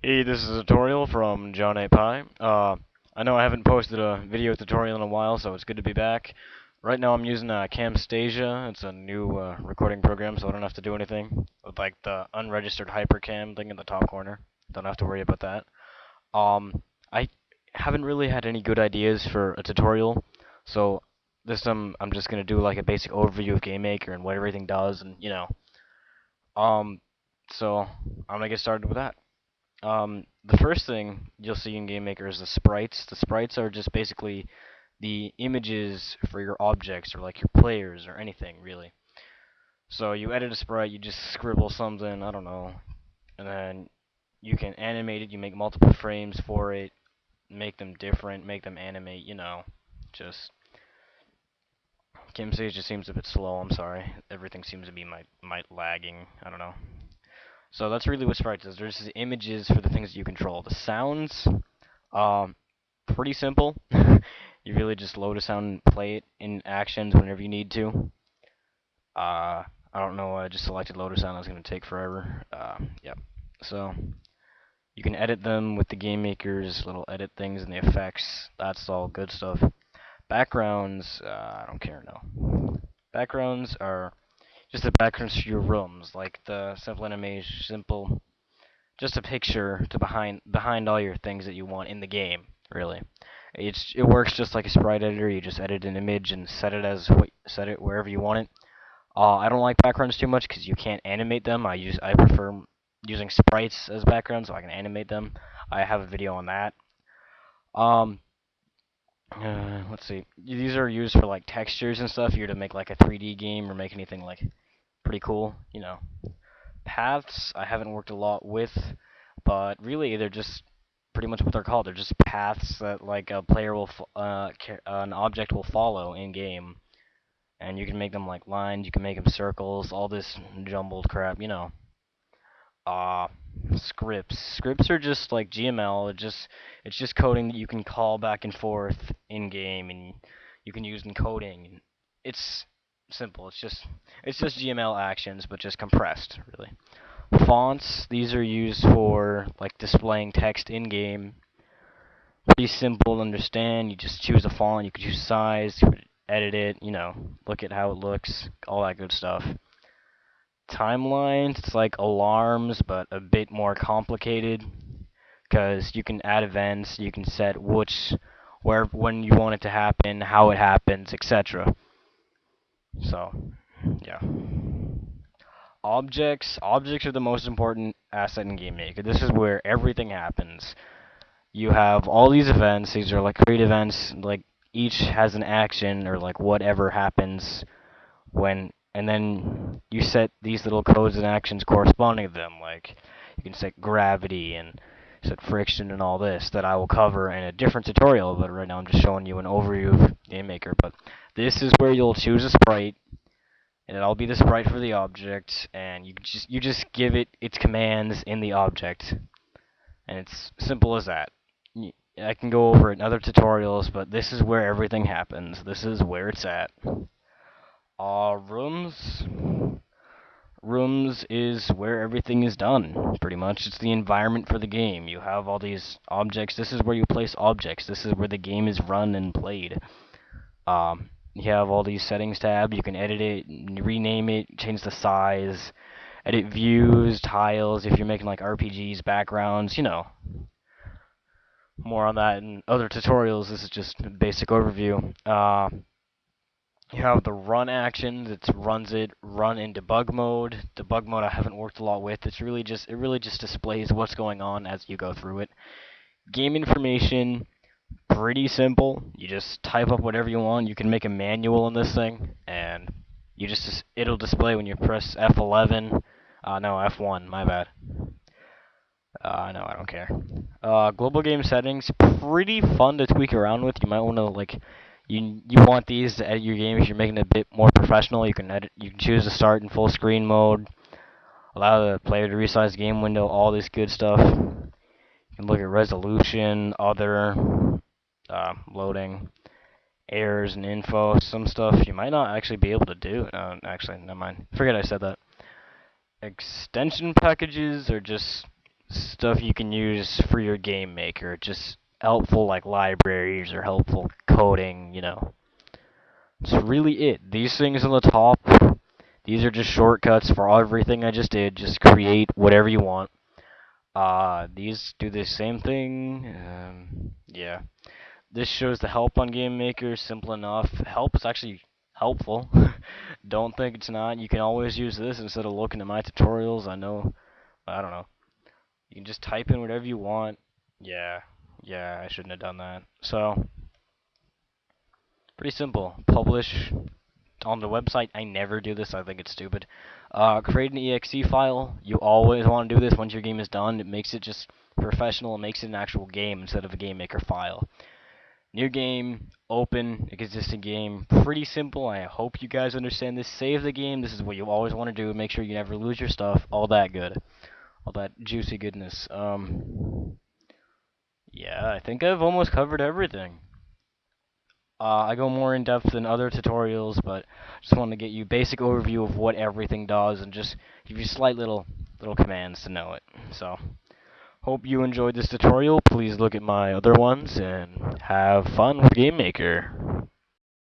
Hey, this is a tutorial from John A. Pie. I know I haven't posted a video tutorial in a while, so it's good to be back. Right now I'm using Camstasia. It's a new recording program, so I don't have to do anything with like the unregistered hypercam thing in the top corner. Don't have to worry about that. I haven't really had any good ideas for a tutorial, so this time I'm just gonna do like a basic overview of GameMaker and what everything does, and Um, so I'm gonna get started with that. The first thing you'll see in GameMaker is the sprites. The sprites are just basically the images for your objects or like your players or anything really. So you edit a sprite, you just scribble something, I don't know, and then you can animate it, you make multiple frames for it, make them different, make them animate, just Camtasia just seems a bit slow, I'm sorry. Everything seems to be might lagging, I don't know. So that's really what sprites is. There's just images for the things that you control. The sounds, um, pretty simple. You really just load a sound and play it in actions whenever you need to. I don't know, I just selected load a sound, that's going to take forever. Yep. So, you can edit them with the Game Maker's little edit things and the effects. That's all good stuff. Backgrounds, I don't care, no. Backgrounds are just the backgrounds for your rooms, like the simple animation, just a picture to behind all your things that you want in the game, really. It works just like a sprite editor. You just edit an image and set it wherever you want it. I don't like backgrounds too much because you can't animate them. I prefer using sprites as backgrounds so I can animate them. I have a video on that. Um, let's see. These are used for like textures and stuff. You're to make like a 3D game or make anything like pretty cool, Paths I haven't worked a lot with, but really they're just pretty much what they're called. They're just paths that like a player will an object will follow in game, and you can make them like lines, you can make them circles, all this jumbled crap, Uh, Scripts are just like GML. It's just coding that you can call back and forth in game, and you can use encoding. It's simple. It's just GML actions, but just compressed, really. Fonts, these are used for like displaying text in game. Pretty simple to understand. You just choose a font, you can choose size, edit it, look at how it looks, all that good stuff. Timelines, it's like alarms, but a bit more complicated because you can add events, you can set when you want it to happen, how it happens, etc. So, yeah. Objects are the most important asset in GameMaker. This is where everything happens. You have all these events. These are like create events. Like each has an action or like whatever happens and then you set these little codes and actions corresponding to them. Like you can set gravity and set friction and all this that I will cover in a different tutorial. But right now I'm just showing you an overview of GameMaker. But this is where you'll choose a sprite, and it'll be the sprite for the object, and you just give it its commands in the object, and it's simple as that. I can go over it in other tutorials, but this is where everything happens. This is where it's at. Rooms. Rooms is where everything is done, pretty much. It's the environment for the game. You have all these objects. This is where you place objects. This is where the game is run and played. You have all these settings tabs. You can edit it, rename it, change the size, edit views, tiles, if you're making like RPGs, backgrounds, More on that in other tutorials. This is just a basic overview. You have the run actions. It runs it, run in debug mode. Debug mode I haven't worked a lot with. It really just displays what's going on as you go through it. Game information, pretty simple. You just type up whatever you want. You can make a manual in this thing, and it'll display when you press F11. No, F1. My bad. No, I don't care. Global game settings, pretty fun to tweak around with. You might want to like, you want these to edit your game if you're making it a bit more professional. You can choose to start in full screen mode, allow the player to resize the game window, all this good stuff. You can look at resolution, other, loading, errors and info. Some stuff you might not actually be able to do. Actually, never mind. Forget I said that. Extension packages are just stuff you can use for your game maker. Just helpful like libraries or helpful coding, you know. That's really it. These things on the top, these are just shortcuts for everything I just did. Just create whatever you want. These do the same thing. Yeah. This shows the help on Game Maker. Simple enough. Help is actually helpful. Don't think it's not. You can always use this instead of looking at my tutorials. I know. I don't know. You can just type in whatever you want. Yeah. Yeah, I shouldn't have done that. So, pretty simple. Publish on the website. I never do this. I think it's stupid. Create an exe file. You always want to do this once your game is done. It makes it just professional. It makes it an actual game instead of a game maker file. New game, open existing game. Pretty simple. I hope you guys understand this. Save the game. This is what you always want to do. Make sure you never lose your stuff. All that good. All that juicy goodness. Yeah, I think I've almost covered everything. I go more in depth than other tutorials, but just want to get you basic overview of what everything does and just give you slight little commands to know it. So, hope you enjoyed this tutorial. Please look at my other ones and have fun with Game Maker.